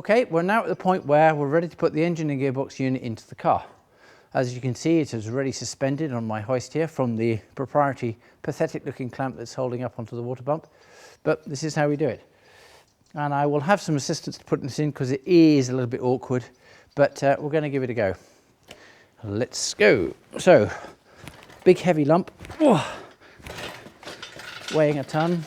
Okay, we're now at the point where we're ready to put the engine and gearbox unit into the car. As you can see, it is already suspended on my hoist here from the proprietary pathetic looking clamp that's holding up onto the water pump. But this is how we do it. And I will have some assistance to put this in because it is a little bit awkward, but we're going to give it a go. Let's go. So, big heavy lump, weighing a ton.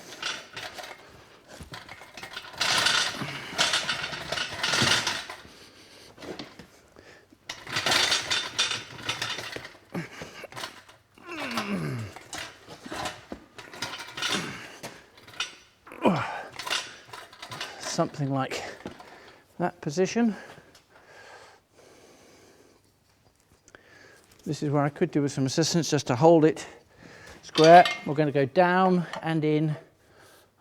Something like that position. This is where I could do with some assistance just to hold it square. We're going to go down and in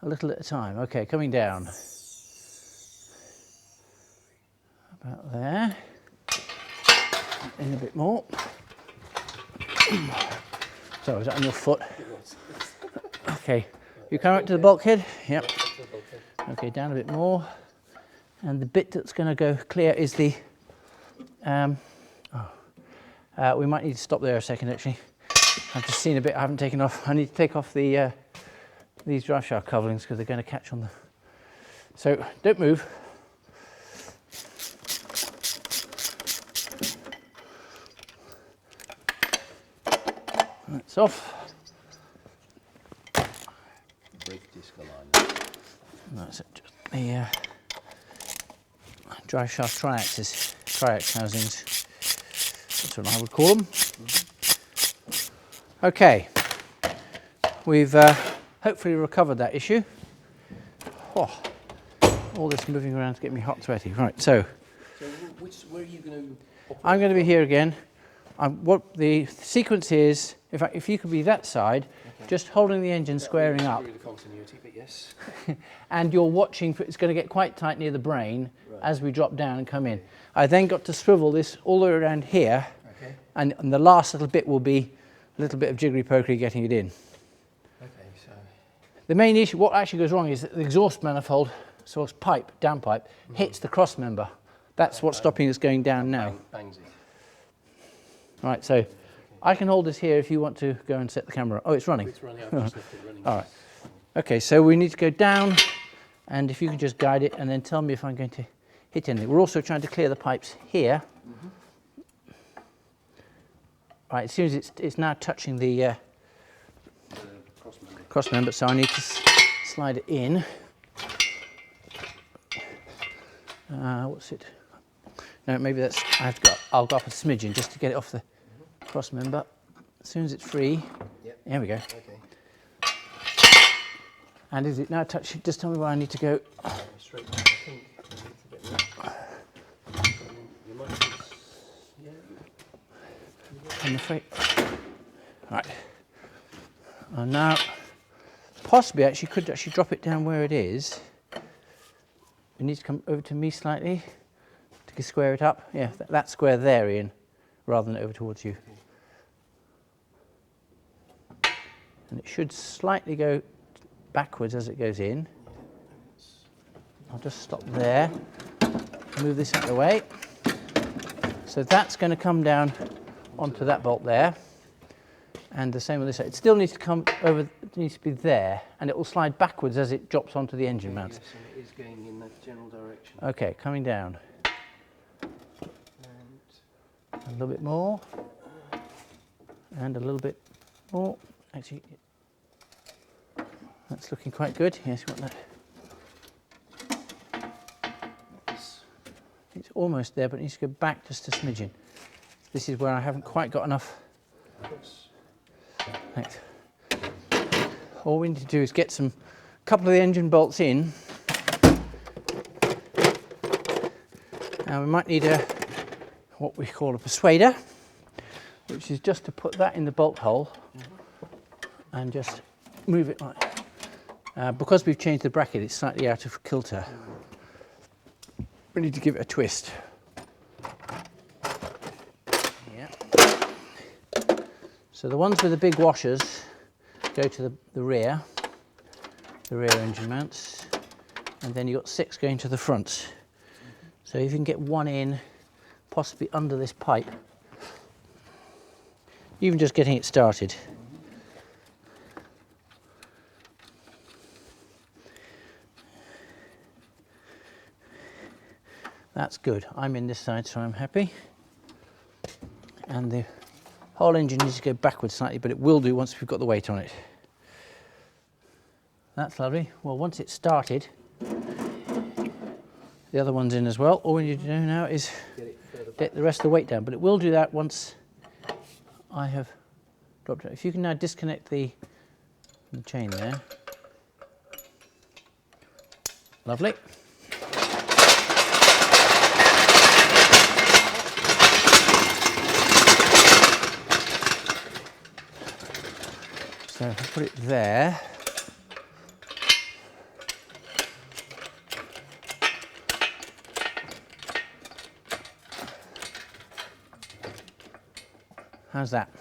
a little at a time. Okay, coming down. About there. In a bit more. So, is that on your foot? Okay, you come up to the bulkhead? Yep. Okay, down a bit more, and the bit that's going to go clear is the, we might need to stop there a second actually. I've just seen a bit I haven't taken off. I need to take off the these drive shaft couplings because they're going to catch on the, so don't move. That's off. Brake disc alignment. That's it, just the drive shaft triax housings. That's what I would call them. Okay, we've hopefully recovered that issue. Oh, all this moving around to get me hot and sweaty. Right, so where are you going to? I'm going to be here again. What the sequence is, if you could be that side, okay. Just holding the engine squaring up. The continuity, but yes. And you're watching for, it's going to get quite tight near the brain as we drop down and come in. I then got to swivel this all the way around here, and the last little bit will be a little bit of jiggery-pokery getting it in. Okay, so the main issue, what actually goes wrong is that the exhaust manifold, exhaust pipe, downpipe, hits the cross member. That's what's stopping us going down now. Bangs it. Right, so I can hold this here if you want to go and set the camera. Oh, it's running. It's running. I've just left it running. All right. Okay, so we need to go down, and if you can just guide it and then tell me if I'm going to hit anything. We're also trying to clear the pipes here. Right, as soon as it's now touching the cross member, so I need to slide it in. What's it? No, maybe that's, I'll go up a smidgen just to get it off the cross member. As soon as it's free, there we go. Okay. And is it now touching? Just tell me where I need to go. Straight back, I think. A bit more. You might just, I'm afraid. Right. And now, possibly actually could actually drop it down where it is. You need to come over to me slightly to square it up. Yeah, that square there, Ian, rather than over towards you. And it should slightly go backwards as it goes in. I'll just stop there, move this out of the way. So that's going to come down onto that bolt there, and the same on this side. It still needs to come over, it needs to be there, and it will slide backwards as it drops onto the engine mount. Yes, and it is going in that general direction. Okay, coming down. And A little bit more, and a little bit more. Actually, that's looking quite good. Yes, you want that. It's almost there, but it needs to go back just a smidgen. This is where I haven't quite got enough. Thanks. All we need to do is get a couple of the engine bolts in. Now we might need what we call a persuader, which is just to put that in the bolt hole and just move it like. Because we've changed the bracket, it's slightly out of kilter. We need to give it a twist. Yeah. So the ones with the big washers go to the rear engine mounts, and then you've got 6 going to the front. So if you can get one in, possibly under this pipe, even just getting it started. That's good. I'm in this side, so I'm happy. And the whole engine needs to go backwards slightly, but it will do once we've got the weight on it. That's lovely. Well, once it's started, the other one's in as well. All we need to do now is get the rest of the weight down, but it will do that once I have dropped it. If you can now disconnect the chain there. Lovely. So if I put it there, how's that?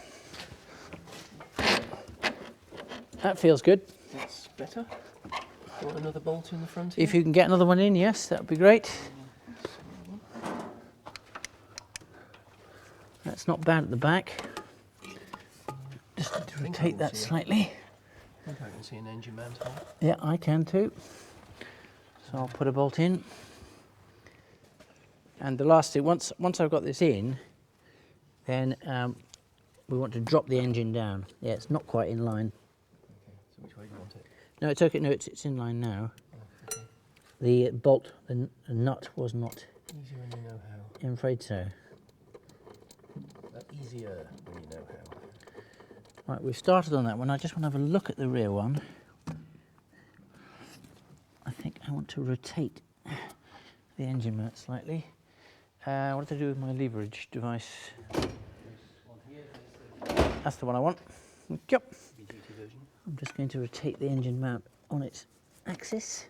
That feels good. That's better. Want another bolt in the front here? If you can get another one in, yes, that would be great. That's not bad at the back. Just need to rotate that slightly. I think I can see an engine mount hole. Yeah, I can too. So I'll put a bolt in. And the last thing, once I've got this in, then we want to drop the engine down. Yeah, it's not quite in line. Okay, so which way do you want it? No, it's okay. No, it's in line now. Oh, okay. The bolt, the nut was not. Easier when you know how. I'm afraid so. Easier when you know how. Right, we've started on that one. I just want to have a look at the rear one. I think I want to rotate the engine mount slightly. What to do with my leverage device? That's the one I want. Yep. I'm just going to rotate the engine mount on its axis.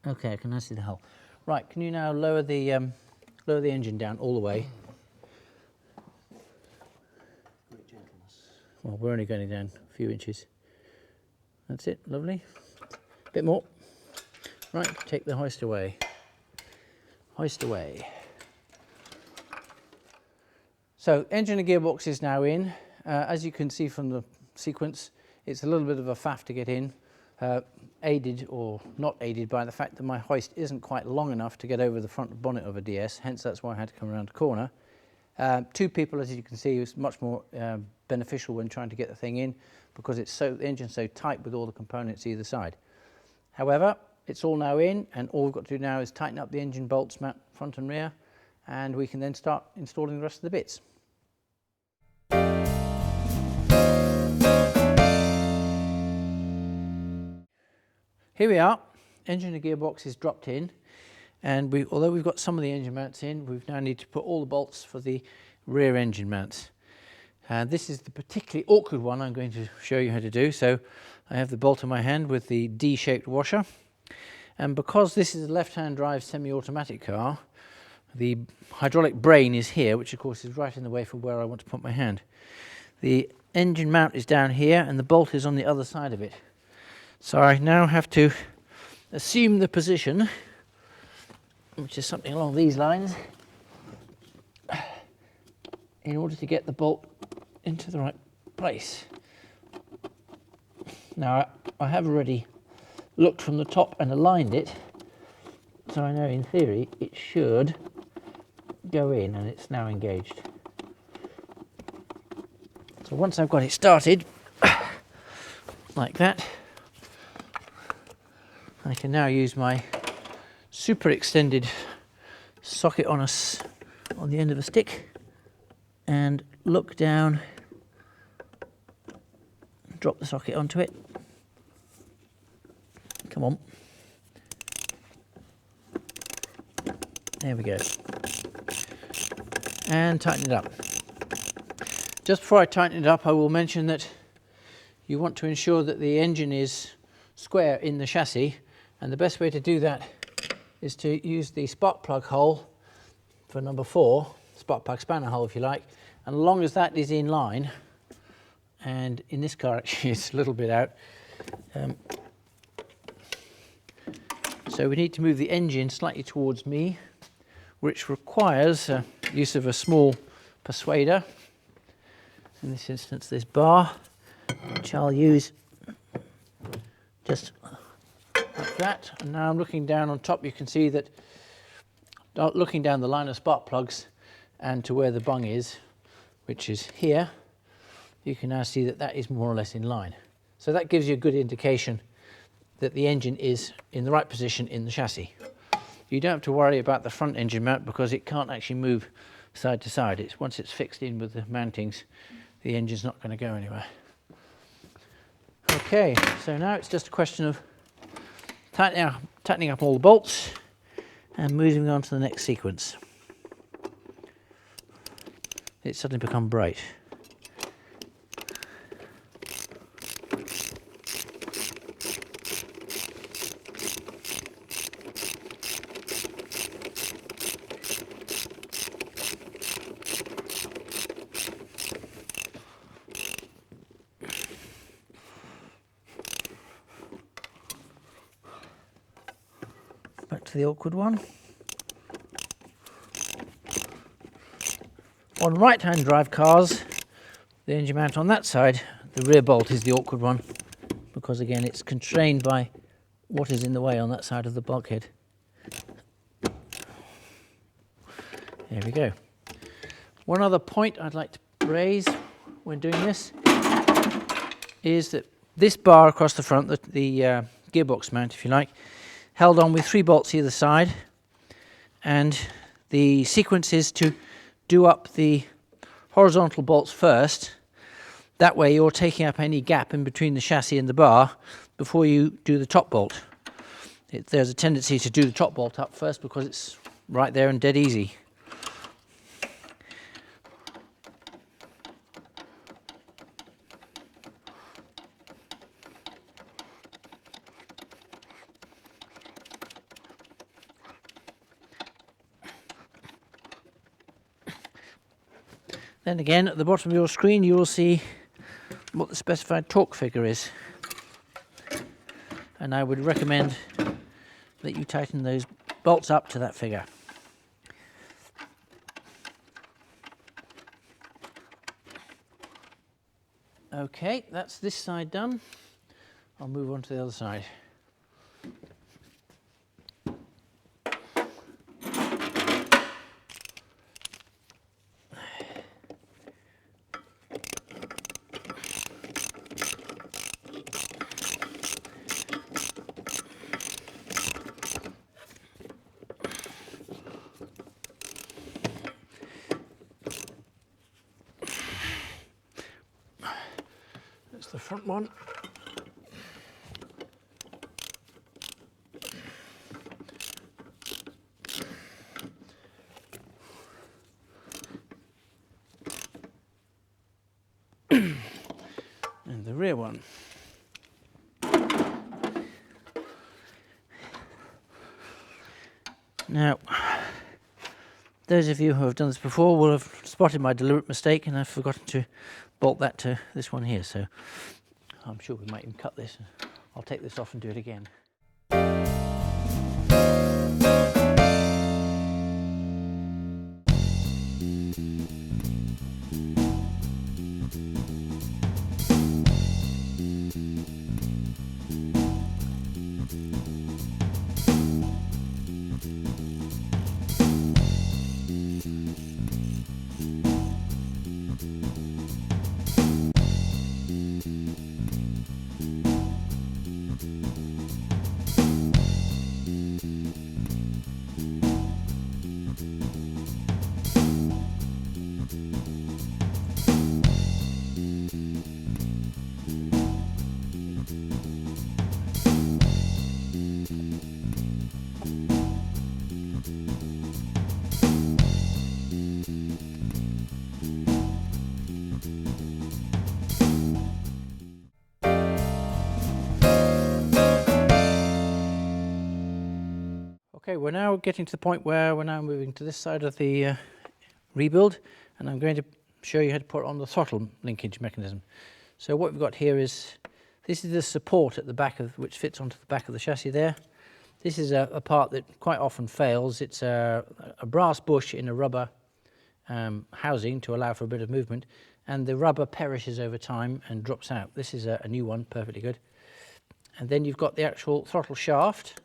Okay, I can now see the hull. Right, can you now lower the engine down all the way? Great gentleness. Well, we're only going down a few inches. That's it, lovely. Bit more. Right, take the hoist away. Hoist away. So, engine and gearbox is now in. As you can see from the sequence, it's a little bit of a faff to get in. Aided or not aided by the fact that my hoist isn't quite long enough to get over the front bonnet of a DS, hence that's why I had to come around the corner. Two people, as you can see, is much more beneficial when trying to get the thing in because the engine's so tight with all the components either side. However, it's all now in, and all we've got to do now is tighten up the engine bolts, front and rear, and we can then start installing the rest of the bits. Here we are, engine and gearbox is dropped in, and although we've got some of the engine mounts in, we now need to put all the bolts for the rear engine mounts. This is the particularly awkward one I'm going to show you how to do. So I have the bolt in my hand with the D-shaped washer, and because this is a left-hand drive semi-automatic car, the hydraulic brain is here, which of course is right in the way for where I want to put my hand. The engine mount is down here and the bolt is on the other side of it. So I now have to assume the position, which is something along these lines, in order to get the bolt into the right place. Now I have already looked from the top and aligned it, so I know in theory it should go in, and it's now engaged. So once I've got it started, like that, I can now use my super extended socket on the end of a stick and look down, drop the socket onto it. Come on. There we go. And tighten it up. Just before I tighten it up, I will mention that you want to ensure that the engine is square in the chassis, and the best way to do that is to use the spark plug hole for number 4, spark plug spanner hole if you like, and as long as that is in line, and in this car actually it's a little bit out, So we need to move the engine slightly towards me, which requires use of a small persuader. In this instance, this bar, which I'll use just like that. And now I'm looking down on top. You can see that looking down the line of spark plugs and to where the bung is, which is here, you can now see that that is more or less in line. So that gives you a good indication that the engine is in the right position in the chassis. You don't have to worry about the front engine mount because it can't actually move side to side. Once it's fixed in with the mountings, the engine's not going to go anywhere. Okay, so now it's just a question of tightening up all the bolts and moving on to the next sequence. It's suddenly become bright. Back to the awkward one. On right-hand drive cars, the engine mount on that side, the rear bolt is the awkward one because again it's constrained by what is in the way on that side of the bulkhead. There we go. One other point I'd like to raise when doing this is that this bar across the front, the gearbox mount if you like, held on with 3 bolts either side, and the sequence is to do up the horizontal bolts first. That way you're taking up any gap in between the chassis and the bar before you do the top bolt. There's a tendency to do the top bolt up first because it's right there and dead easy. Then again, at the bottom of your screen, you will see what the specified torque figure is. And I would recommend that you tighten those bolts up to that figure. Okay, that's this side done. I'll move on to the other side. That's the front one. And the rear one. Now, those of you who have done this before will have spotted my deliberate mistake, and I've forgotten to bolt that to this one here, so I'm sure we might even cut this. I'll take this off and do it again. Okay, we're now getting to the point where we're now moving to this side of the rebuild, and I'm going to show you how to put on the throttle linkage mechanism. So what we've got here is, this is the support at the back of, which fits onto the back of the chassis there, This is a part that quite often fails. It's a brass bush in a rubber housing to allow for a bit of movement, and the rubber perishes over time and drops out. This is a new one, perfectly good. And then you've got the actual throttle shaft.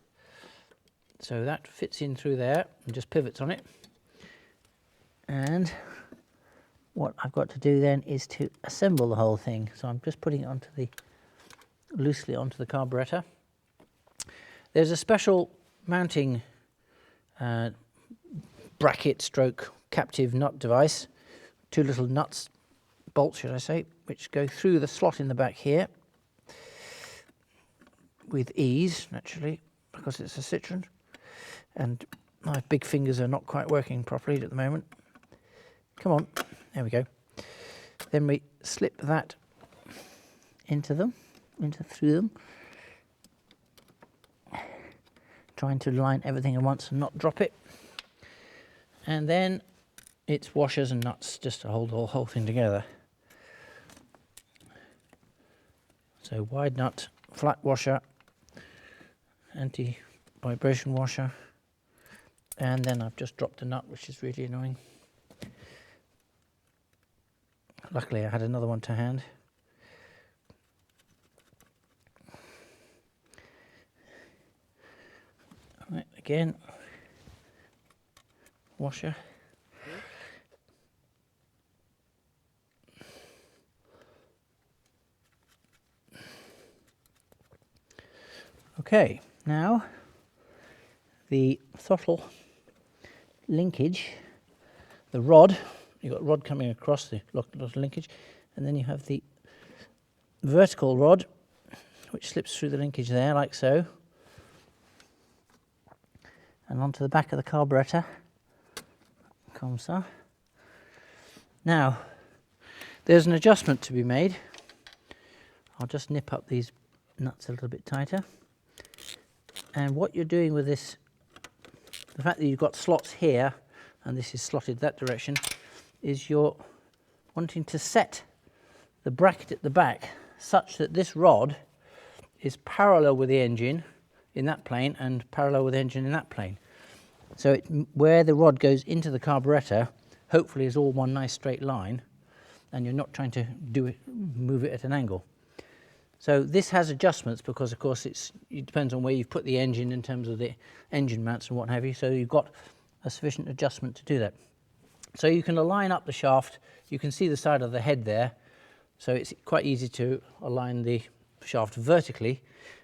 So that fits in through there and just pivots on it. And what I've got to do then is to assemble the whole thing. So I'm just putting it loosely onto the carburettor. There's a special mounting bracket stroke captive nut device, 2 little nuts, bolts should I say, which go through the slot in the back here with ease, naturally, because it's a Citroen, and my big fingers are not quite working properly at the moment. Come on, there we go. Then we slip that through them, trying to line everything at once and not drop it. And then it's washers and nuts just to hold the whole thing together. So wide nut, flat washer, anti-vibration washer, and then I've just dropped a nut, which is really annoying. Luckily I had another one to hand. Right, again, washer. Okay, now the throttle linkage, the rod, you've got rod coming across the linkage, and then you have the vertical rod which slips through the linkage there like so, and onto the back of the carburettor, comme ça. Now there's an adjustment to be made. I'll just nip up these nuts a little bit tighter. And what you're doing with this, the fact that you've got slots here and this is slotted that direction, is you're wanting to set the bracket at the back such that this rod is parallel with the engine in that plane and parallel with the engine in that plane. So where the rod goes into the carburettor hopefully is all one nice straight line, and you're not trying to move it at an angle. So this has adjustments because, of course, it depends on where you've put the engine in terms of the engine mounts and what have you. So you've got a sufficient adjustment to do that. So you can align up the shaft. You can see the side of the head there. So it's quite easy to align the shaft vertically,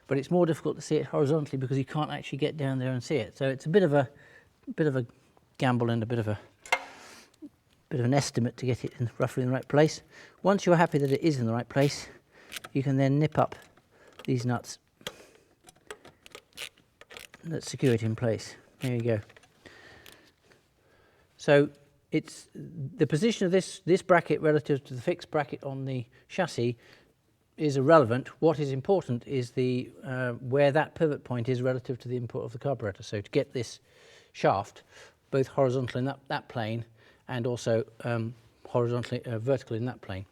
but it's more difficult to see it horizontally because you can't actually get down there and see it. So it's a bit of a gamble and a bit of an estimate to get it roughly in the right place. Once you're happy that it is in the right place, you can then nip up these nuts that secure it in place. There you go. So it's the position of this bracket relative to the fixed bracket on the chassis is irrelevant. What is important is the where that pivot point is relative to the input of the carburettor. So to get this shaft both horizontal in that plane and also vertical in that plane.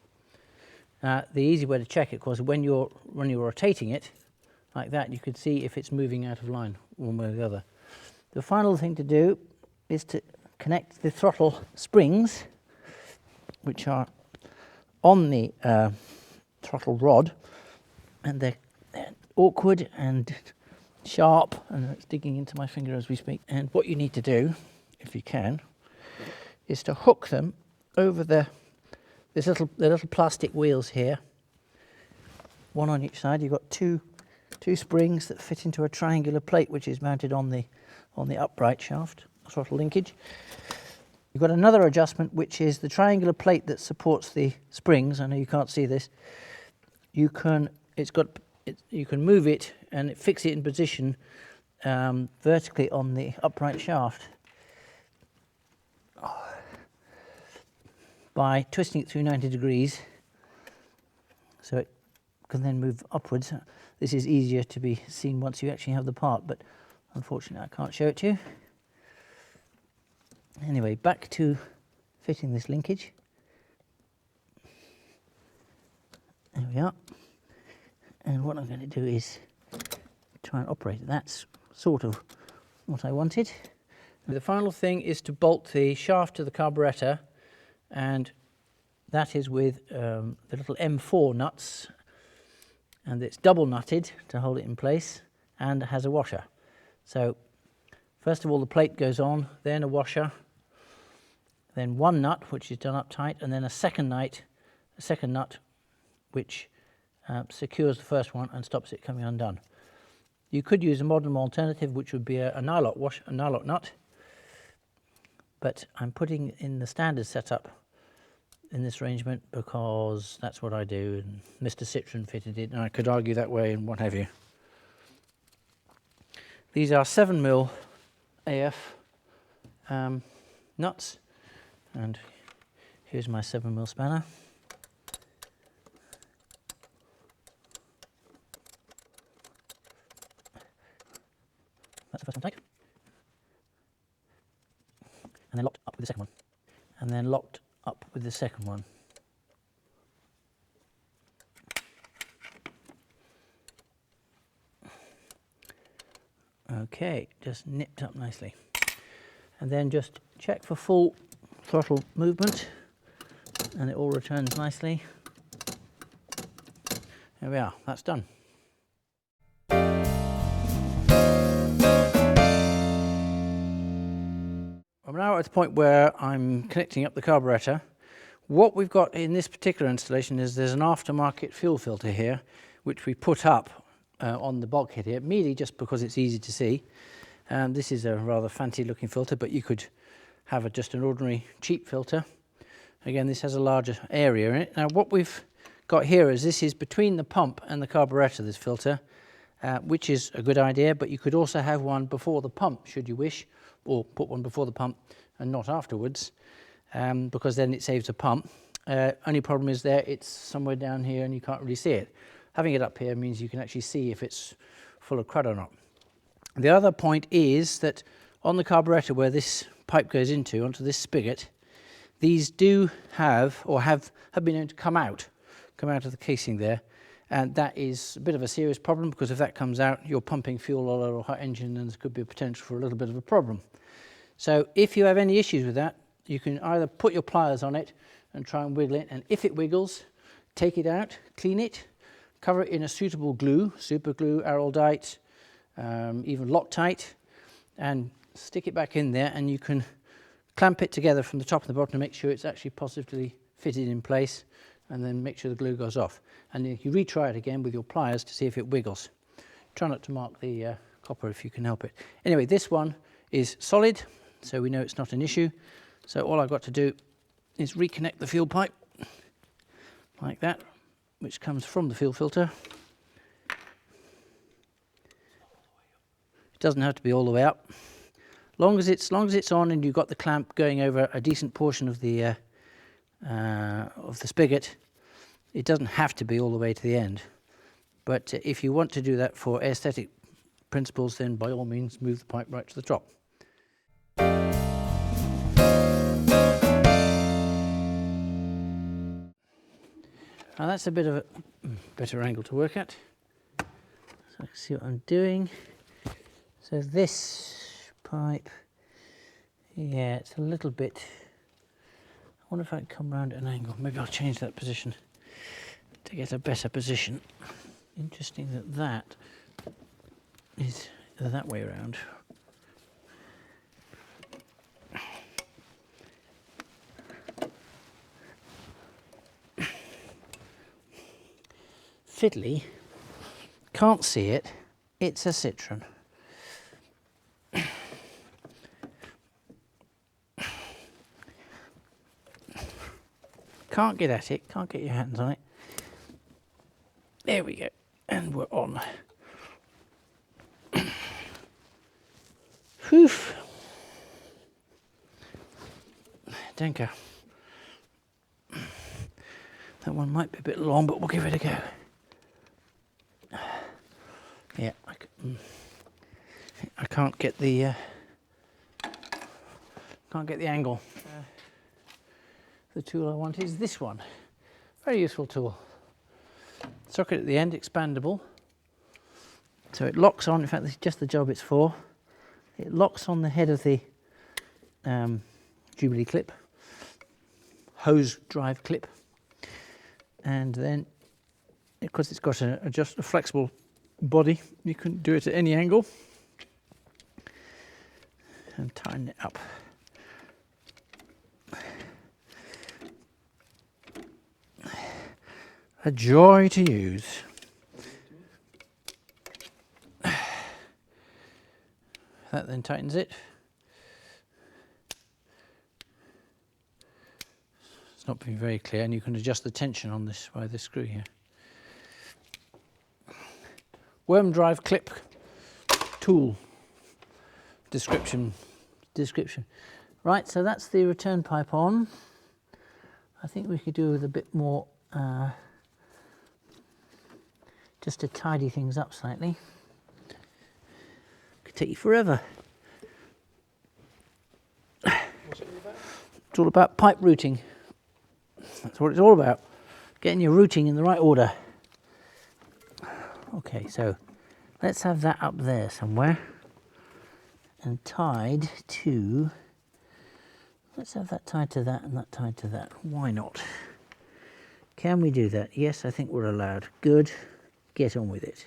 The easy way to check it, of course, when you're rotating it like that, you can see if it's moving out of line one way or the other. The final thing to do is to connect the throttle springs, which are on the throttle rod, and they're awkward and sharp, and it's digging into my finger as we speak. And what you need to do, if you can, is to hook them over the little plastic wheels here, one on each side. You've got two springs that fit into a triangular plate which is mounted on the upright shaft, throttle linkage. You've got another adjustment which is the triangular plate that supports the springs. I know you can't see this. You can move it and fix it in position vertically on the upright shaft by twisting it through 90 degrees, so it can then move upwards. This is easier to be seen once you actually have the part, but unfortunately I can't show it to you. Anyway, back to fitting this linkage. There we are. And what I'm going to do is try and operate it. That's sort of what I wanted. The final thing is to bolt the shaft to the carburettor, and that is with the little M4 nuts, and it's double nutted to hold it in place and has a washer. So first of all the plate goes on, then a washer, then one nut which is done up tight, and then a second nut which secures the first one and stops it coming undone. You could use a modern alternative, which would be a nylock nut, but I'm putting in the standard setup in this arrangement because that's what I do, and Mr. Citroen fitted it, and I could argue that way and what have you. These are 7mm AF nuts, and here's my 7mm spanner. That's the first one tight, and then locked up with the second one, and then locked up with the second one. Okay, just nipped up nicely. And then just check for full throttle movement, and it all returns nicely. There we are, that's done. I'm now at the point where I'm connecting up the carburettor. What we've got in this particular installation is there's an aftermarket fuel filter here, which we put up on the bulkhead here, merely just because it's easy to see. This is a rather fancy looking filter, but you could have just an ordinary cheap filter. Again, this has a larger area in it. Now what we've got here is this is between the pump and the carburettor, this filter, which is a good idea, but you could also have one before the pump should you wish, or put one before the pump and not afterwards, because then it saves a pump. Only problem is there, it's somewhere down here and you can't really see it. Having it up here means you can actually see if it's full of crud or not. The other point is that on the carburettor where this pipe goes onto this spigot, these do have, or have been known to come out of the casing there, and that is a bit of a serious problem, because if that comes out, you're pumping fuel all over a hot engine and there could be a potential for a little bit of a problem. So if you have any issues with that, you can either put your pliers on it and try and wiggle it, and if it wiggles, take it out, clean it, cover it in a suitable glue, super glue, Araldite, even Loctite, and stick it back in there, and you can clamp it together from the top and the bottom to make sure it's actually positively fitted in place, and then make sure the glue goes off. And then you retry it again with your pliers to see if it wiggles. Try not to mark the copper if you can help it. Anyway, this one is solid, so we know it's not an issue. So all I've got to do is reconnect the fuel pipe like that, which comes from the fuel filter. It doesn't have to be all the way up. Long as it's on and you've got the clamp going over a decent portion of the spigot, it doesn't have to be all the way to the end. But if you want to do that for aesthetic principles, then by all means move the pipe right to the top. Now that's a bit of a better angle to work at, so I can see what I'm doing. So this pipe, yeah, it's a little bit, I wonder if I can come round at an angle. Maybe I'll change that position to get a better position. Interesting that that is that way around. Fiddly, can't see it, it's a Citroen. Can't get at it, can't get your hands on it. There we go, and we're on. Whew. Danke. That one might be a bit long, but we'll give it a go. Yeah, I can't get the angle. The tool I want is this one. Very useful tool. Socket at the end, expandable. So it locks on, in fact this is just the job it's for. It locks on the head of the Jubilee clip, hose drive clip, and then because it's got a flexible body, you can do it at any angle and tighten it up. A joy to use. That then tightens it. It's not being very clear, and you can adjust the tension on this by this screw here. Worm drive clip tool description. Right, so that's the return pipe on. I think we could do with a bit more just to tidy things up slightly. Could take you forever. What's it all about? It's all about pipe routing. That's what it's all about. Getting your routing in the right order. Okay, so let's have that up there somewhere and tied to, let's have that tied to that and that tied to that. Why not? Can we do that? Yes, I think we're allowed. Good. Get on with it.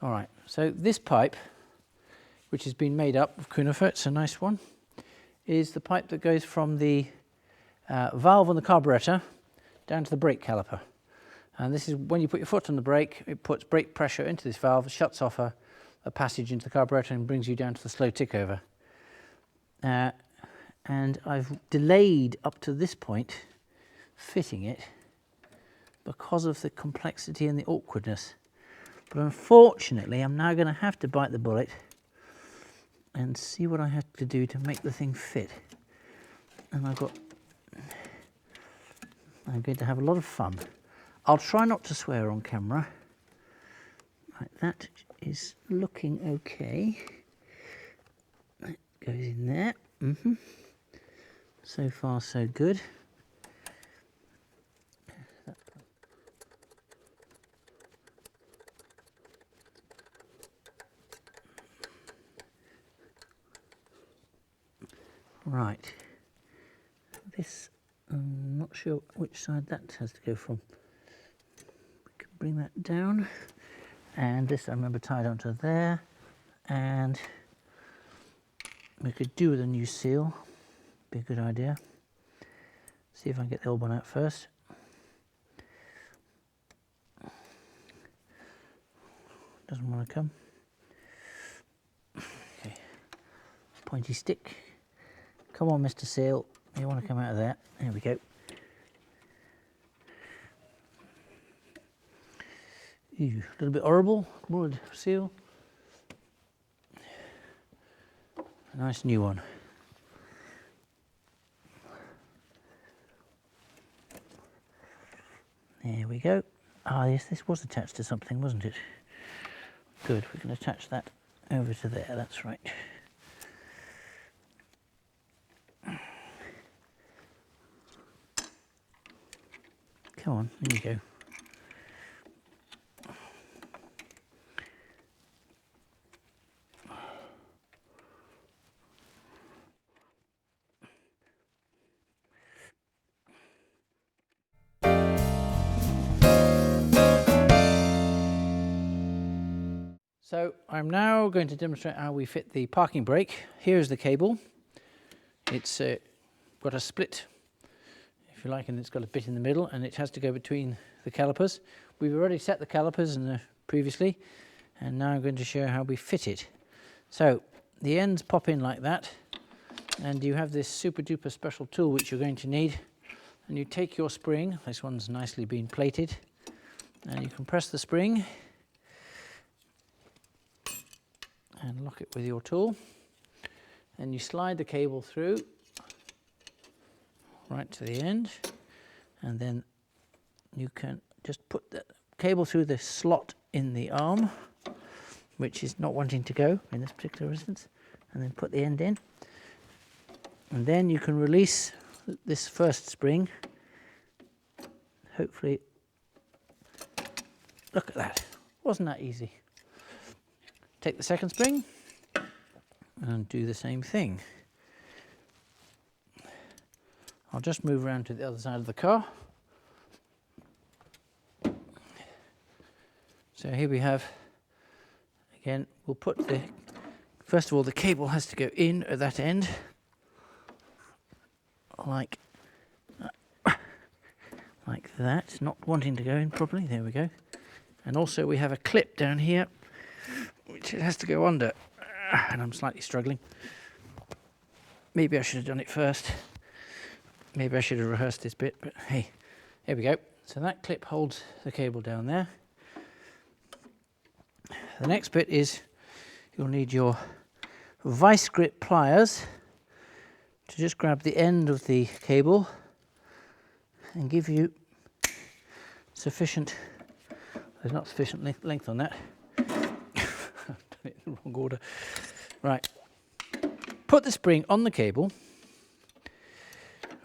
All right, so this pipe, which has been made up of conifer, it's a nice one, is the pipe that goes from the valve on the carburettor down to the brake caliper. And this is when you put your foot on the brake, it puts brake pressure into this valve, shuts off a passage into the carburettor and brings you down to the slow tick over. And I've delayed up to this point fitting it because of the complexity and the awkwardness. But unfortunately, I'm now going to have to bite the bullet and see what I have to do to make the thing fit. And I'm going to have a lot of fun. I'll try not to swear on camera. Right, that is looking okay. That goes in there. So far, so good. Right. This, I'm not sure which side that has to go from. We can bring that down. And this I remember tied onto there. And we could do with a new seal. Be a good idea. See if I can get the old one out first. Doesn't want to come. Okay. Pointy stick. Come on, Mr. Seal. You want to come out of there. There we go. Ew, a little bit horrible. Wood seal. A nice new one. There we go. Ah, yes, this was attached to something, wasn't it? Good, we can attach that over to there, that's right. Come on, there you go. So I'm now going to demonstrate how we fit the parking brake. Here's the cable. It's got a split, if you like, and it's got a bit in the middle, and it has to go between the calipers. We've already set the calipers previously, and now I'm going to show how we fit it. So the ends pop in like that, and you have this super duper special tool which you're going to need, and you take your spring. This one's nicely been plated, and you can press the spring and lock it with your tool, and you slide the cable through right to the end, and then you can just put the cable through the slot in the arm, which is not wanting to go in this particular instance, and then put the end in, and then you can release this first spring, hopefully, look at that, wasn't that easy? Take the second spring and do the same thing. I'll just move around to the other side of the car. So here we have, again, we'll put the, first of all, the cable has to go in at that end, like that, not wanting to go in properly, there we go. And also we have a clip down here, which it has to go under, and I'm slightly struggling. Maybe I should have done it first. Maybe I should have rehearsed this bit, but hey, here we go. So that clip holds the cable down there. The next bit is you'll need your vice grip pliers to just grab the end of the cable and give you sufficient, there's not sufficient length on that. I've done it in the wrong order. Right, put the spring on the cable.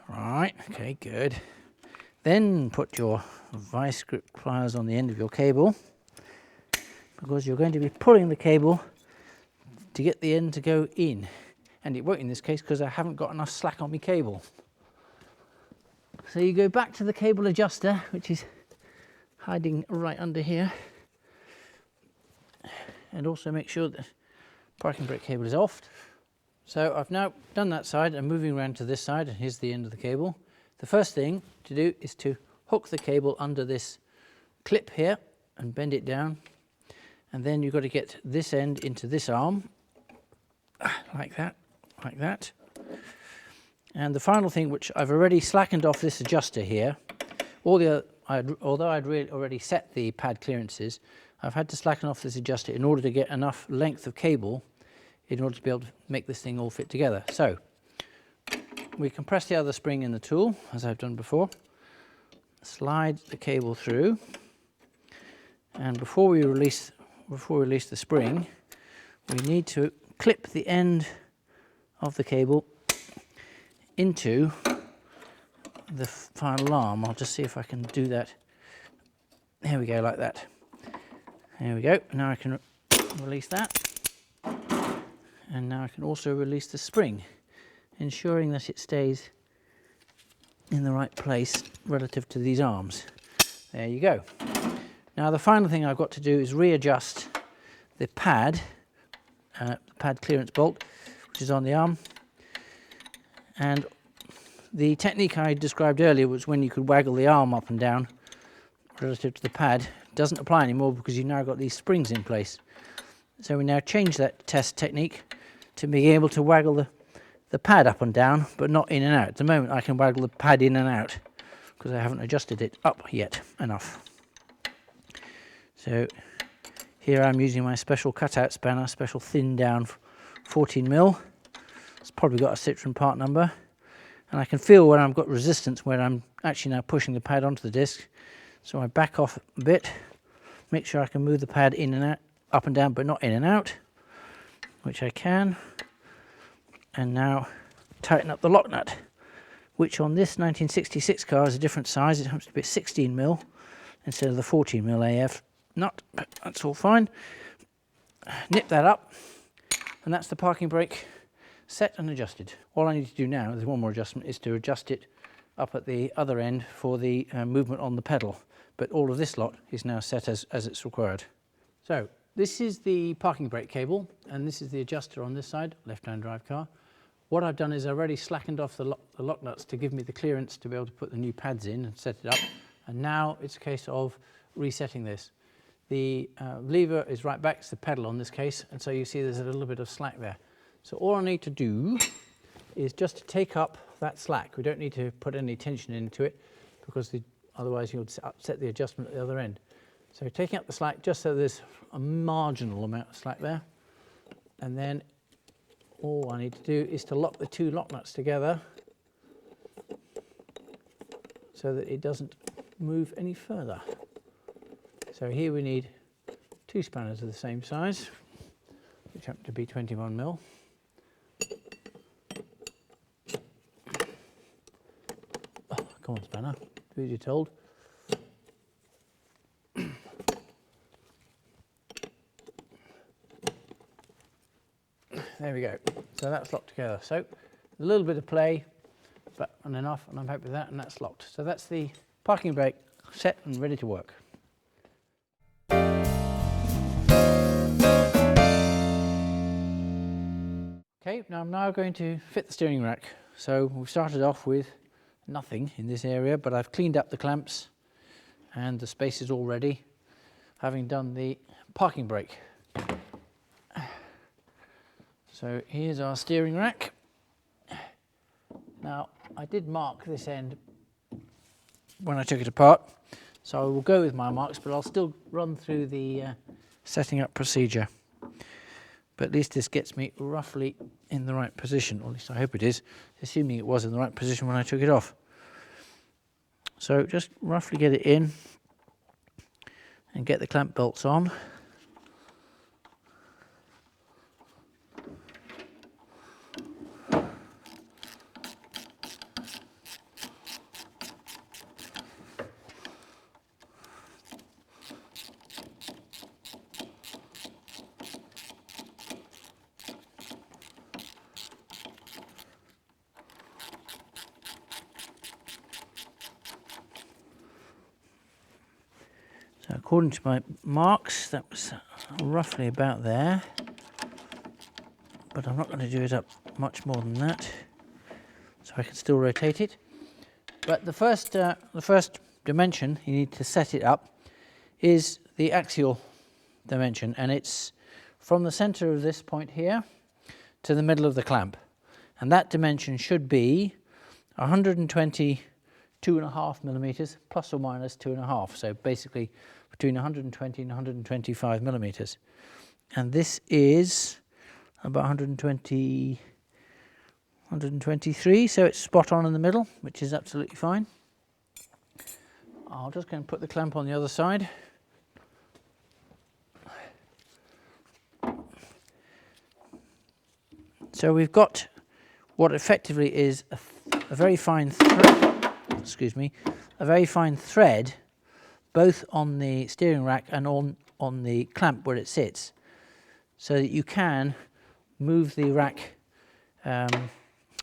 Right, okay, good. Then put your vice grip pliers on the end of your cable, because you're going to be pulling the cable to get the end to go in. And it won't in this case because I haven't got enough slack on my cable. So you go back to the cable adjuster, which is hiding right under here. And also make sure that parking brake cable is off. So I've now done that side and moving around to this side, and here's the end of the cable. The first thing to do is to hook the cable under this clip here and bend it down. And then you've got to get this end into this arm, like that, like that. And the final thing, which I've already slackened off this adjuster here, although I'd really already set the pad clearances, I've had to slacken off this adjuster in order to get enough length of cable in order to be able to make this thing all fit together. So we compress the other spring in the tool, as I've done before, slide the cable through, and before we release the spring, we need to clip the end of the cable into the final arm. I'll just see if I can do that. There we go, like that. There we go. Now I can release that. And now I can also release the spring, ensuring that it stays in the right place relative to these arms. There you go. Now the final thing I've got to do is readjust the pad clearance bolt, which is on the arm. And the technique I described earlier was when you could waggle the arm up and down relative to the pad. It doesn't apply anymore because you've now got these springs in place. So we now change that test technique to be able to waggle the pad up and down, but not in and out. At the moment I can waggle the pad in and out because I haven't adjusted it up yet enough. So here I'm using my special cutout spanner, special thin down 14mm. It's probably got a Citroen part number. And I can feel where I've got resistance, where I'm actually now pushing the pad onto the disc. So I back off a bit, make sure I can move the pad in and out, up and down, but not in and out, which I can. And now tighten up the lock nut, which on this 1966 car is a different size. It happens to be 16mm instead of the 14mm AF nut, but that's all fine. Nip that up, and that's the parking brake set and adjusted. All I need to do now, there's one more adjustment, is to adjust it up at the other end for the movement on the pedal. But all of this lot is now set as it's required. So this is the parking brake cable, and this is the adjuster on this side, left-hand drive car. What I've done is I've already slackened off the lock nuts to give me the clearance to be able to put the new pads in and set it up. And now it's a case of resetting this. The lever is right back to the pedal on this case, and so you see there's a little bit of slack there. So all I need to do is just to take up that slack. We don't need to put any tension into it because otherwise you'll upset the adjustment at the other end. So taking up the slack just so there's a marginal amount of slack there, and then all I need to do is to lock the two lock nuts together so that it doesn't move any further. So here we need two spanners of the same size, which happen to be 21mm. Come on, spanner, do as you're told. There we go. So that's locked together. So a little bit of play, but enough, and I'm happy with that, and that's locked. So that's the parking brake set and ready to work. Okay, now I'm going to fit the steering rack. So we've started off with nothing in this area, but I've cleaned up the clamps and the space is all ready, having done the parking brake. So here's our steering rack. Now I did mark this end when I took it apart, so I will go with my marks, but I'll still run through the setting up procedure. But at least this gets me roughly in the right position, or at least I hope it is, assuming it was in the right position when I took it off. So just roughly get it in and get the clamp bolts on. So according to my marks, that was roughly about there, but I'm not going to do it up much more than that, so I can still rotate it. But the first dimension you need to set it up is the axial dimension, and it's from the center of this point here to the middle of the clamp, and that dimension should be 122.5 millimeters plus or minus 2.5, so basically between 120 and 125 millimeters. And this is about 123, so it's spot on in the middle, which is absolutely fine. I'll just go and put the clamp on the other side. So we've got what effectively is a very fine thread, a very fine thread, both on the steering rack and on the clamp where it sits, so that you can move the rack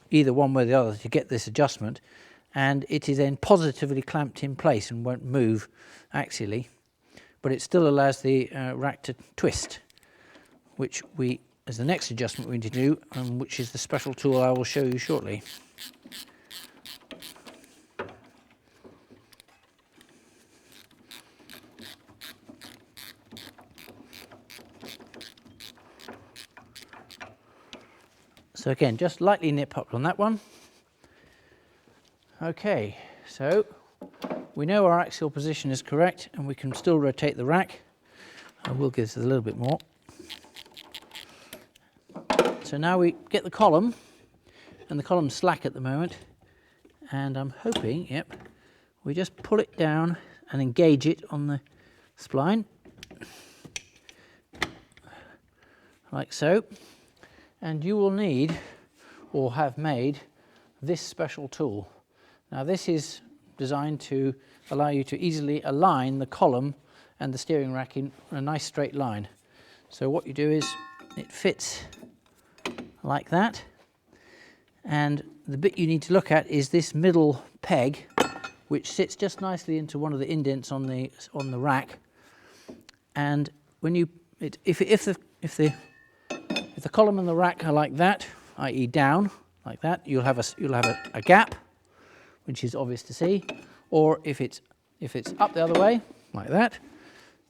either one way or the other to get this adjustment, and it is then positively clamped in place and won't move axially, but it still allows the rack to twist, which is the next adjustment we need to do, and which is the special tool I will show you shortly. So again, just lightly nip up on that one. Okay, so we know our axial position is correct, and we can still rotate the rack. I will give this a little bit more. So now we get the column, and the column's slack at the moment, and I'm hoping, yep, we just pull it down and engage it on the spline, like so. And you will need, or have made, this special tool. Now this is designed to allow you to easily align the column and the steering rack in a nice straight line. So what you do is, it fits like that, and the bit you need to look at is this middle peg, which sits just nicely into one of the indents on the rack. And when you, if the column and the rack are like that, i.e. down, like that, you'll have a gap, which is obvious to see. Or if it's up the other way, like that,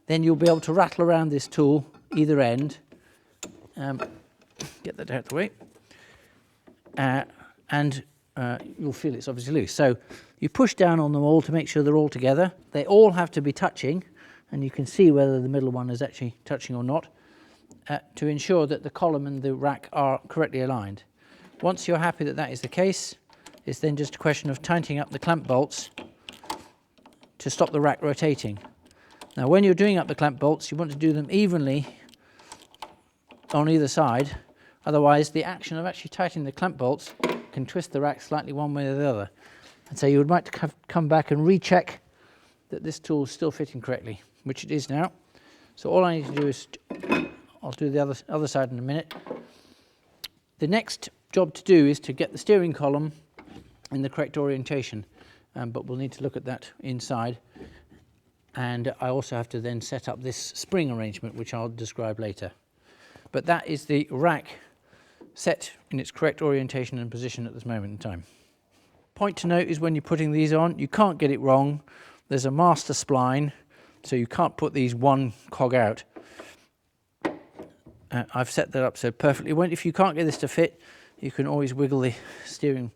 then you'll be able to rattle around this tool either end. Get that out of the way. And you'll feel it's obviously loose. So you push down on them all to make sure they're all together. They all have to be touching, and you can see whether the middle one is actually touching or not, to ensure that the column and the rack are correctly aligned. Once you're happy that that is the case, it's then just a question of tightening up the clamp bolts to stop the rack rotating. Now when you're doing up the clamp bolts, you want to do them evenly on either side, otherwise the action of actually tightening the clamp bolts can twist the rack slightly one way or the other. And so you would like to come back and recheck that this tool is still fitting correctly, which it is now. So all I need to do is, I'll do the other side in a minute. The next job to do is to get the steering column in the correct orientation, but we'll need to look at that inside. And I also have to then set up this spring arrangement, which I'll describe later. But that is the rack set in its correct orientation and position at this moment in time. Point to note is when you're putting these on, you can't get it wrong. There's a master spline, so you can't put these one cog out. I've set that up so perfectly. If you can't get this to fit, you can always wiggle the steering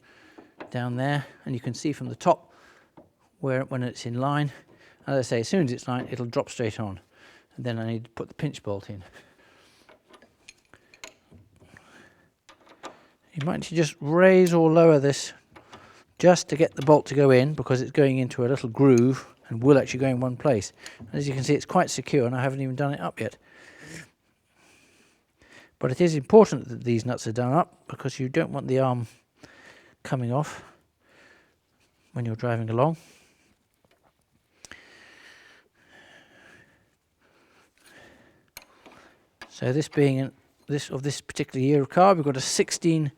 down there, and you can see from the top when it's in line. As I say, as soon as it's lined, it'll drop straight on. And then I need to put the pinch bolt in. You might need to just raise or lower this just to get the bolt to go in, because it's going into a little groove and will actually go in one place. As you can see, it's quite secure, and I haven't even done it up yet. But it is important that these nuts are done up, because you don't want the arm coming off when you're driving along. So this being this particular year of car, we've got a 16mm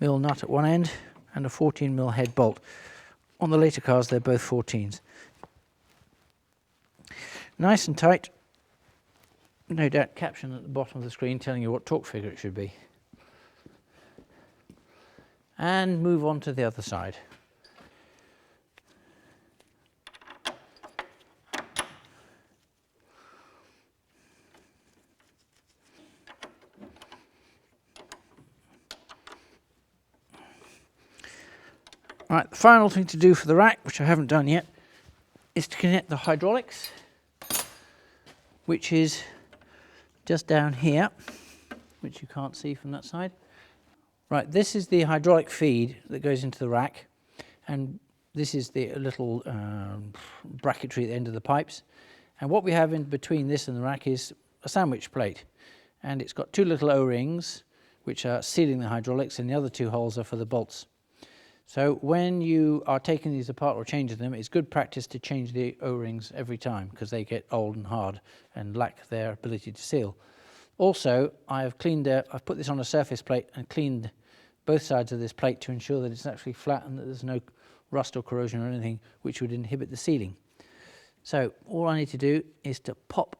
nut at one end and a 14mm head bolt. On the later cars, they're both 14s. Nice and tight. No doubt caption at the bottom of the screen telling you what torque figure it should be. And move on to the other side. Right, the final thing to do for the rack, which I haven't done yet, is to connect the hydraulics, which is just down here, which you can't see from that side. Right, this is the hydraulic feed that goes into the rack, and this is the little bracketry at the end of the pipes. And what we have in between this and the rack is a sandwich plate, and it's got two little O-rings which are sealing the hydraulics, and the other two holes are for the bolts. So when you are taking these apart or changing them, it's good practice to change the O-rings every time, because they get old and hard and lack their ability to seal. Also, I've put this on a surface plate and cleaned both sides of this plate to ensure that it's actually flat and that there's no rust or corrosion or anything which would inhibit the sealing. So all I need to do is to pop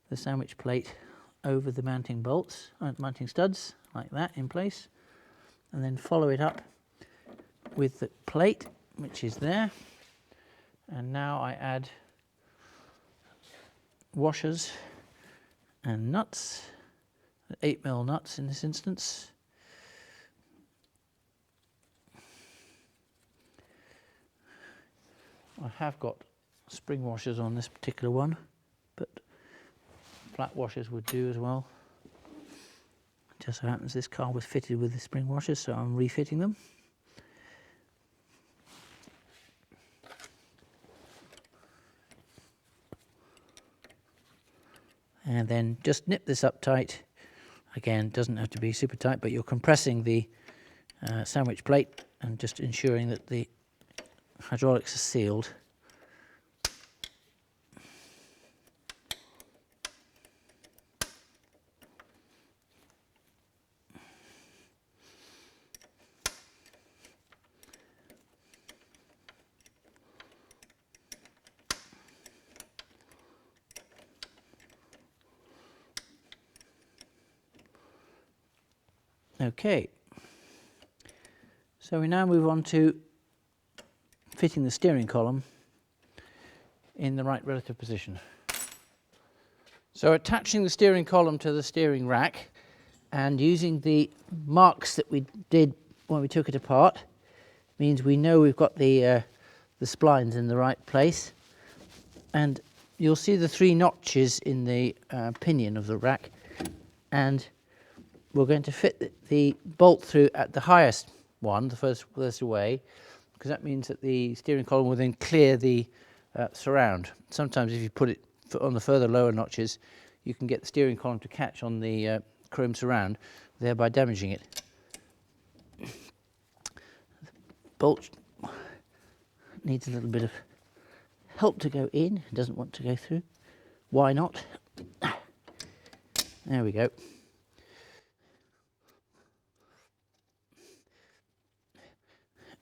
the sandwich plate over the mounting bolts, mounting studs, like that, in place, and then follow it up with the plate, which is there. And now I add washers and nuts, 8mm nuts in this instance. I have got spring washers on this particular one, but flat washers would do as well. Just so happens this car was fitted with the spring washers, so I'm refitting them. And then just nip this up tight. Again, doesn't have to be super tight, but you're compressing the sandwich plate and just ensuring that the hydraulics are sealed. Okay, so we now move on to fitting the steering column in the right relative position. So attaching the steering column to the steering rack and using the marks that we did when we took it apart means we know we've got the splines in the right place, and you'll see the 3 notches in the pinion of the rack, and we're going to fit the bolt through at the highest one, the furthest away, because that means that the steering column will then clear the surround. Sometimes if you put it on the further lower notches, you can get the steering column to catch on the chrome surround, thereby damaging it. The bolt needs a little bit of help to go in, it doesn't want to go through. Why not? There we go.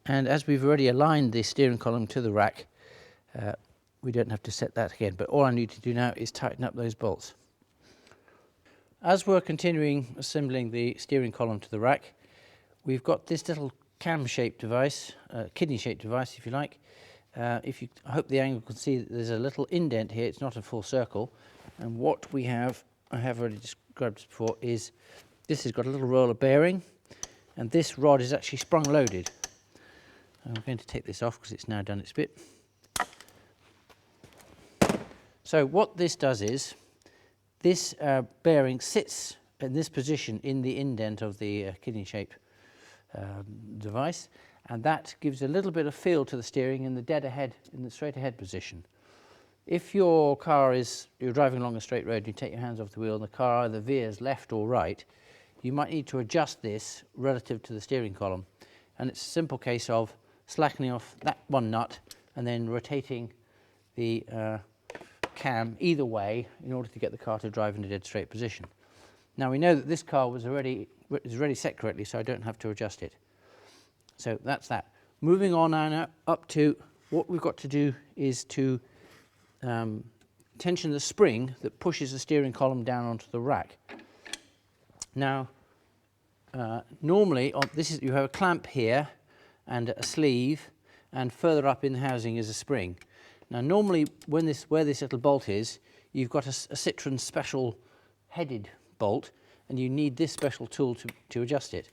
And as we've already aligned the steering column to the rack, we don't have to set that again, but all I need to do now is tighten up those bolts. As we're continuing assembling the steering column to the rack, we've got this little cam-shaped device, kidney-shaped device if you like. I hope the angle can see that there's a little indent here, it's not a full circle. And what we have, I have already described this before, is this has got a little roller bearing, and this rod is actually sprung loaded. I'm going to take this off because it's now done its bit. So what this does is, this bearing sits in this position in the indent of the kidney-shaped device, and that gives a little bit of feel to the steering in the dead ahead, in the straight ahead position. If your car you're driving along a straight road and you take your hands off the wheel and the car either veers left or right, you might need to adjust this relative to the steering column. And it's a simple case of slackening off that one nut and then rotating the cam either way in order to get the car to drive in a dead straight position. Now we know that this car is already set correctly, so I don't have to adjust it. So that's that. Moving on now up to what we've got to do is to tension the spring that pushes the steering column down onto the rack. Now, normally you have a clamp here and a sleeve, and further up in the housing is a spring. Now, normally where this little bolt is, you've got a Citroen special headed bolt, and you need this special tool to adjust it.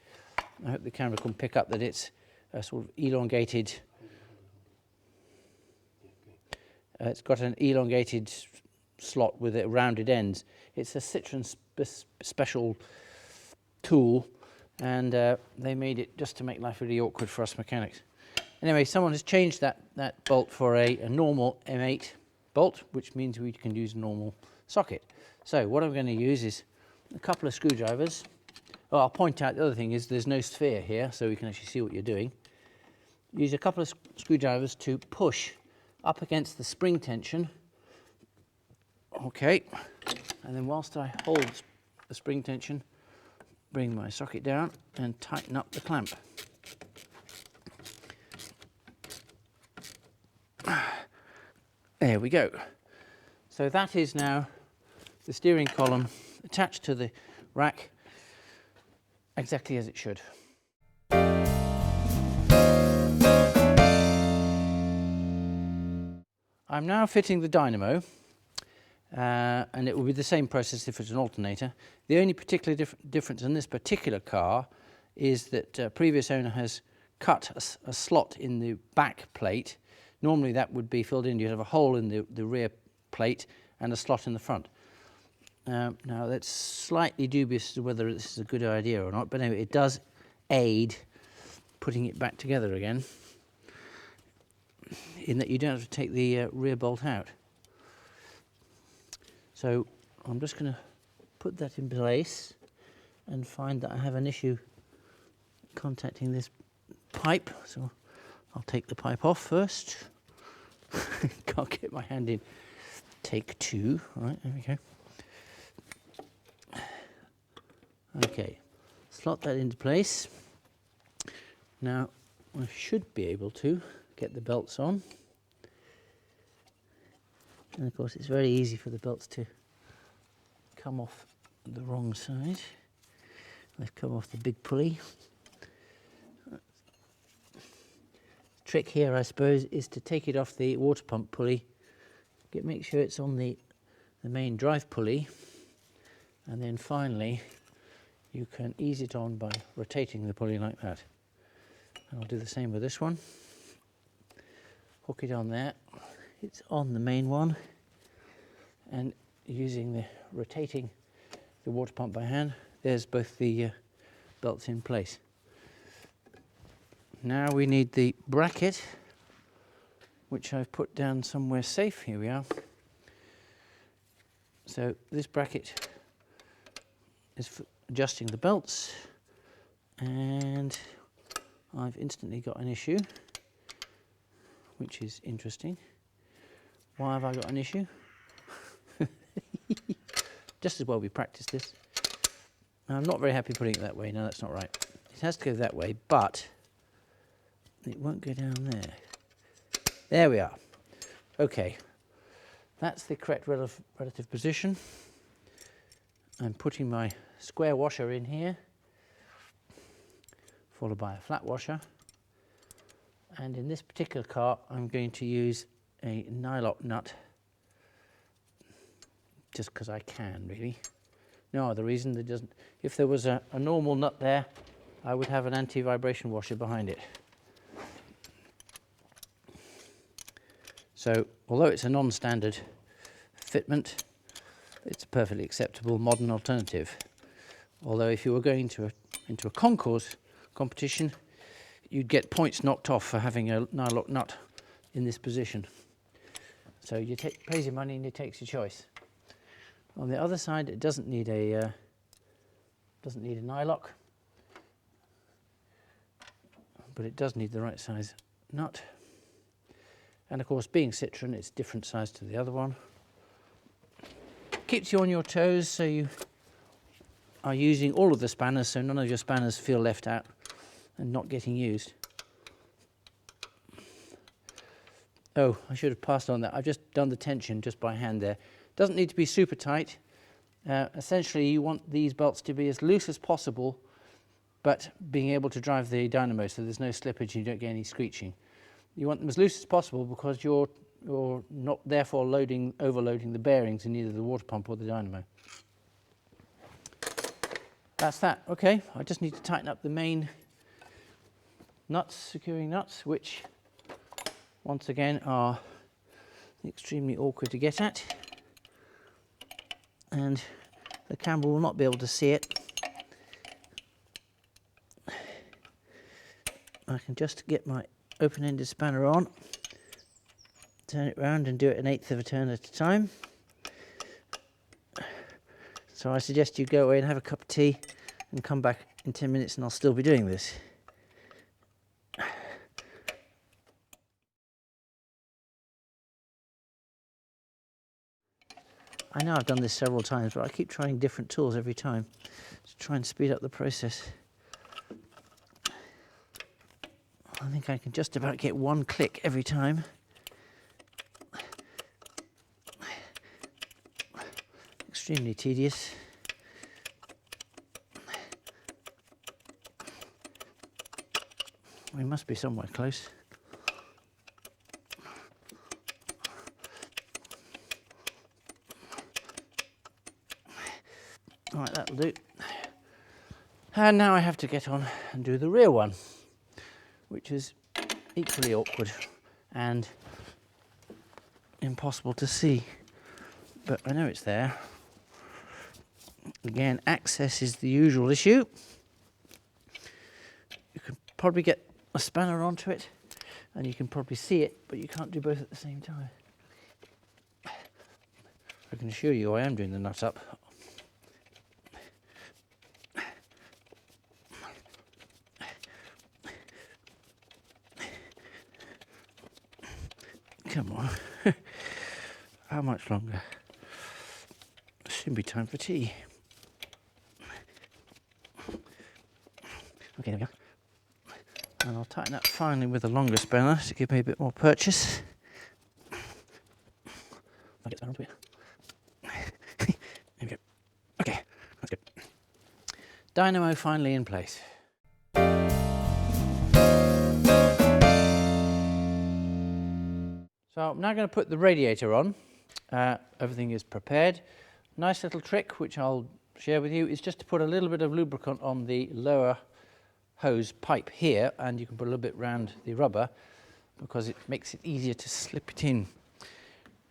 I hope the camera can pick up that it's a sort of elongated. It's got an elongated slot with it rounded ends. It's a Citroen special tool, and they made it just to make life really awkward for us mechanics. Anyway, someone has changed that bolt for a normal M8 bolt, which means we can use a normal socket. So what I'm going to use is a couple of screwdrivers. Oh, I'll point out the other thing is there's no sphere here, so we can actually see what you're doing. Use a couple of screwdrivers to push up against the spring tension. Okay, and then whilst I hold the spring tension, bring my socket down and tighten up the clamp. There we go. So that is now the steering column attached to the rack exactly as it should. I'm now fitting the dynamo, and it will be the same process if it's an alternator. The only particular difference in this particular car is that previous owner has cut a slot in the back plate. Normally that would be filled in. You'd have a hole in the rear plate and a slot in the front. Now that's slightly dubious as to whether this is a good idea or not, but anyway, it does aid putting it back together again, in that you don't have to take the rear bolt out. So I'm just going to put that in place and find that I have an issue contacting this pipe. So I'll take the pipe off first. Can't get my hand in. Take two. All right, there we go. Okay, slot that into place. Now I should be able to get the belts on. And of course it's very easy for the belts to come off the wrong side. They've come off the big pulley. Trick here, I suppose, is to take it off the water pump pulley, make sure it's on the main drive pulley, and then finally you can ease it on by rotating the pulley like that. And I'll do the same with this one. Hook it on there, it's on the main one, and using rotating the water pump by hand, there's both the belts in place. Now we need the bracket, which I've put down somewhere safe. Here we are. So this bracket is for adjusting the belts, and I've instantly got an issue. which is interesting. Why have I got an issue? Just as well we practice this. I'm not very happy putting it that way. No, that's not right. It has to go that way, but it won't go down there. There we are. Okay, that's the correct relative position. I'm putting my square washer in here, followed by a flat washer. And in this particular car, I'm going to use a nylock nut, just because I can, really. No other reason. That doesn't. If there was a normal nut there, I would have an anti-vibration washer behind it. So, although it's a non-standard fitment, it's a perfectly acceptable modern alternative. Although if you were going into a concours competition, you'd get points knocked off for having a nylock nut in this position. So you pays your money and it takes your choice. On the other side, it doesn't need a nylock, but it does need the right size nut. And of course, being Citroen, it's different size to the other one. Keeps you on your toes, so you are using all of the spanners, so none of your spanners feel left out and not getting used. Oh, I should have passed on that. I've just done the tension just by hand there. Doesn't need to be super tight. Essentially, you want these bolts to be as loose as possible, but being able to drive the dynamo so there's no slippage and you don't get any screeching. You want them as loose as possible because you're not therefore overloading the bearings in either the water pump or the dynamo. That's that. Okay, I just need to tighten up the main nuts, securing nuts, which once again are extremely awkward to get at, and the camera will not be able to see it. I can just get my open-ended spanner on, turn it round and do it 1/8 of a turn at a time. So I suggest you go away and have a cup of tea and come back in 10 minutes and I'll still be doing this. I know I've done this several times, but I keep trying different tools every time to try and speed up the process. I think I can just about get one click every time. Extremely tedious. We must be somewhere close. All right, that'll do. And now I have to get on and do the rear one, which is equally awkward and impossible to see, but I know it's there. Again, access is the usual issue. You can probably get a spanner onto it and you can probably see it, but you can't do both at the same time. I can assure you I am doing the nut up. Come on. How much longer? Soon be time for tea. Okay, there we go. And I'll tighten up finally with a longer spanner to give me a bit more purchase. I'll get spanner onto it. There we go. Okay, that's good. Dynamo finally in place. So I'm now going to put the radiator on. Everything is prepared. Nice little trick which I'll share with you is just to put a little bit of lubricant on the lower hose pipe here, and you can put a little bit around the rubber because it makes it easier to slip it in.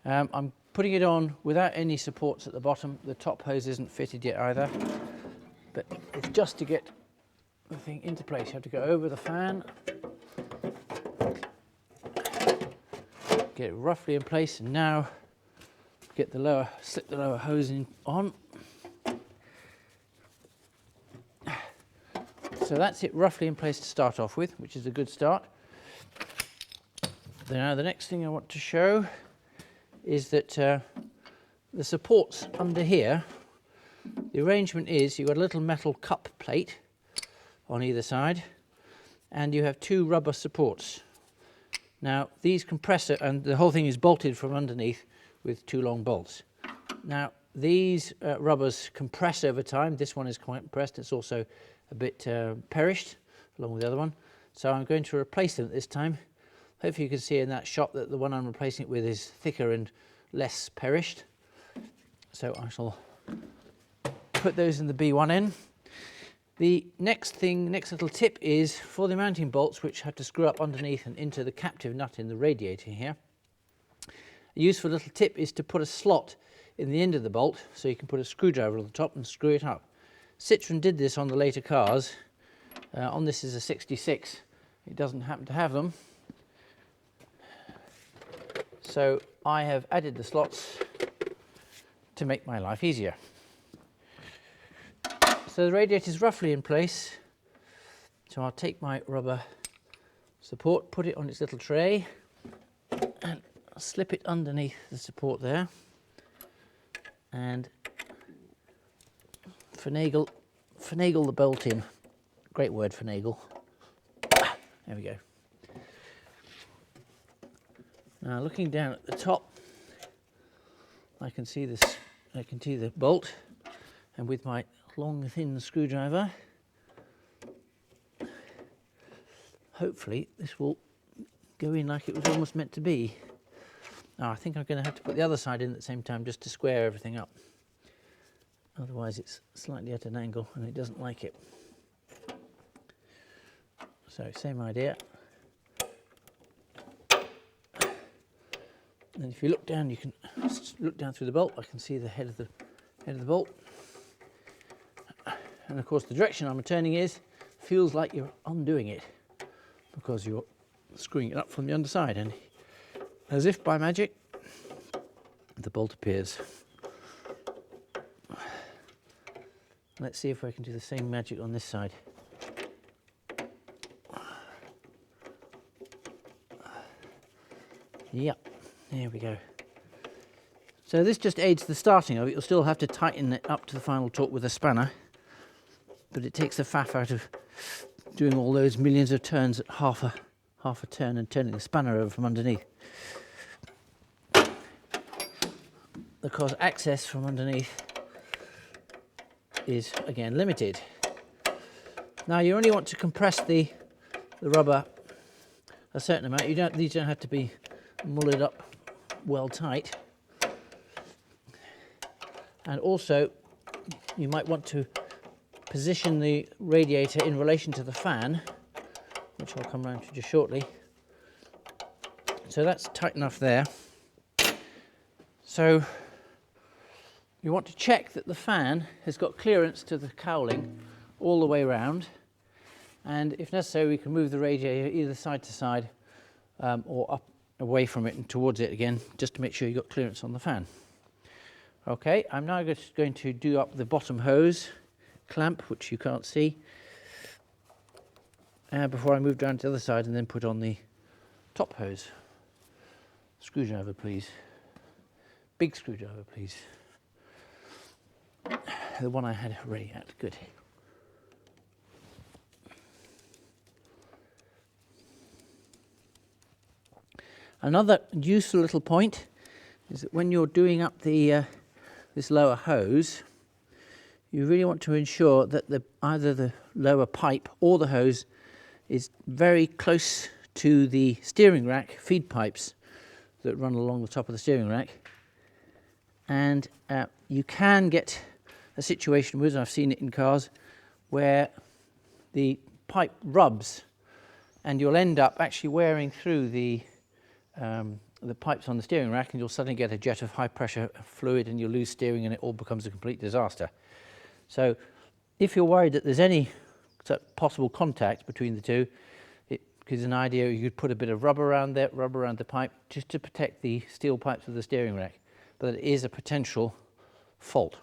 I'm putting it on without any supports at the bottom. The top hose isn't fitted yet either, but it's just to get the thing into place. You have to go over the fan, get it roughly in place, and now slip the lower hose in on. So that's it roughly in place to start off with, which is a good start. Now the next thing I want to show is that the supports under here, the arrangement is you've got a little metal cup plate on either side and you have two rubber supports. Now these compressor, and the whole thing is bolted from underneath with two long bolts. Now these rubbers compress over time. This one is quite compressed. It's also a bit perished along with the other one. So I'm going to replace them at this time. Hopefully you can see in that shot that the one I'm replacing it with is thicker and less perished. So I shall put those in the B1N. The next little tip is for the mounting bolts, which have to screw up underneath and into the captive nut in the radiator here. A useful little tip is to put a slot in the end of the bolt so you can put a screwdriver on the top and screw it up. Citroen did this on the later cars. On this is a 66. It doesn't happen to have them. So I have added the slots to make my life easier. So the radiator is roughly in place. So I'll take my rubber support, put it on its little tray, and I'll slip it underneath the support there, and finagle the bolt in. Great word, finagle. There we go. Now looking down at the top, I can see this. I can see the bolt, and with my long thin screwdriver, hopefully this will go in like it was almost meant to be. Now I think I'm going to have to put the other side in at the same time just to square everything up. Otherwise it's slightly at an angle and it doesn't like it. So same idea. And if you look down, you can look down through the bolt. I can see the head of the bolt. And of course the direction I'm turning feels like you're undoing it because you're screwing it up from the underside, and as if by magic the bolt appears. Let's see if I can do the same magic on this side. Yep, there we go. So this just aids the starting of it. You'll still have to tighten it up to the final torque with a spanner, but it takes the faff out of doing all those millions of turns at half a turn and turning the spanner over from underneath. Because access from underneath is again limited. Now you only want to compress the rubber a certain amount. These don't have to be mullered up well tight. And also you might want to position the radiator in relation to the fan, which I'll come round to just shortly. So that's tight enough there. So you want to check that the fan has got clearance to the cowling all the way around, and if necessary we can move the radiator either side to side or up away from it and towards it again, just to make sure you've got clearance on the fan. Okay, I'm now just going to do up the bottom hose clamp, which you can't see, before I move down to the other side and then put on the top hose. Screwdriver please. Big screwdriver please. The one I had ready at, good. Another useful little point is that when you're doing up the this lower hose, you really want to ensure that either the lower pipe or the hose is very close to the steering rack feed pipes that run along the top of the steering rack. And you can get a situation with, and I've seen it in cars, where the pipe rubs and you'll end up actually wearing through the pipes on the steering rack, and you'll suddenly get a jet of high pressure fluid and you'll lose steering and it all becomes a complete disaster. So if you're worried that there's any possible contact between the two, it gives an idea. You could put a bit of rubber around the pipe just to protect the steel pipes of the steering rack, but it is a potential fault.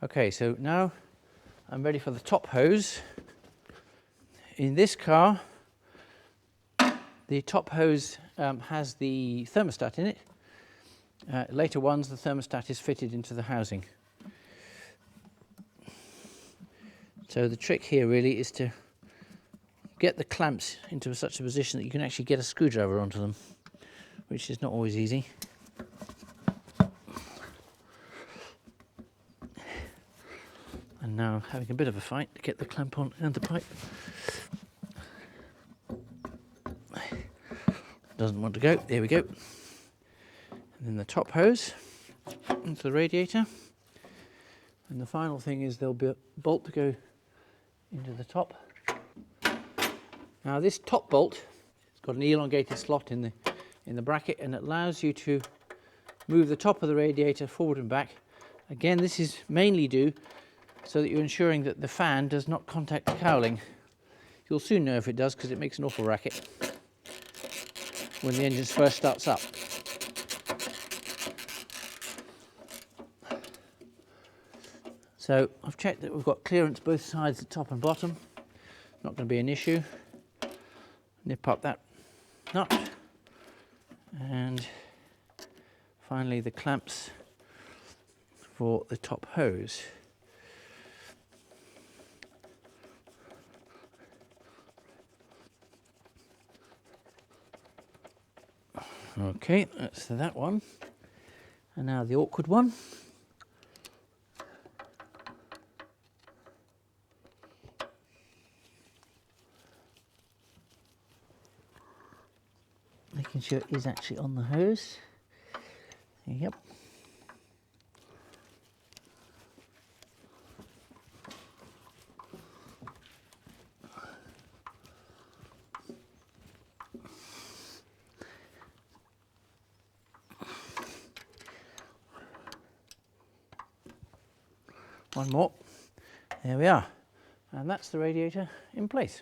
Okay, so now I'm ready for the top hose. In this car, The top hose has the thermostat in it. Later ones, the thermostat is fitted into the housing. So the trick here really is to get the clamps into such a position that you can actually get a screwdriver onto them, which is not always easy. And now having a bit of a fight to get the clamp on and the pipe. Doesn't want to go. There we go. And then the top hose into the radiator. And the final thing is there'll be a bolt to go into the top. Now this top bolt has got an elongated slot in the bracket, and it allows you to move the top of the radiator forward and back. Again, this is mainly due so that you're ensuring that the fan does not contact the cowling. You'll soon know if it does, because it makes an awful racket when the engine first starts up. So I've checked that we've got clearance both sides, the top and bottom. Not going to be an issue. Nip up that nut. And finally the clamps for the top hose. Okay, that's that one. And now the awkward one. Making sure it is actually on the hose. Yep. One more. There we are. And that's the radiator in place.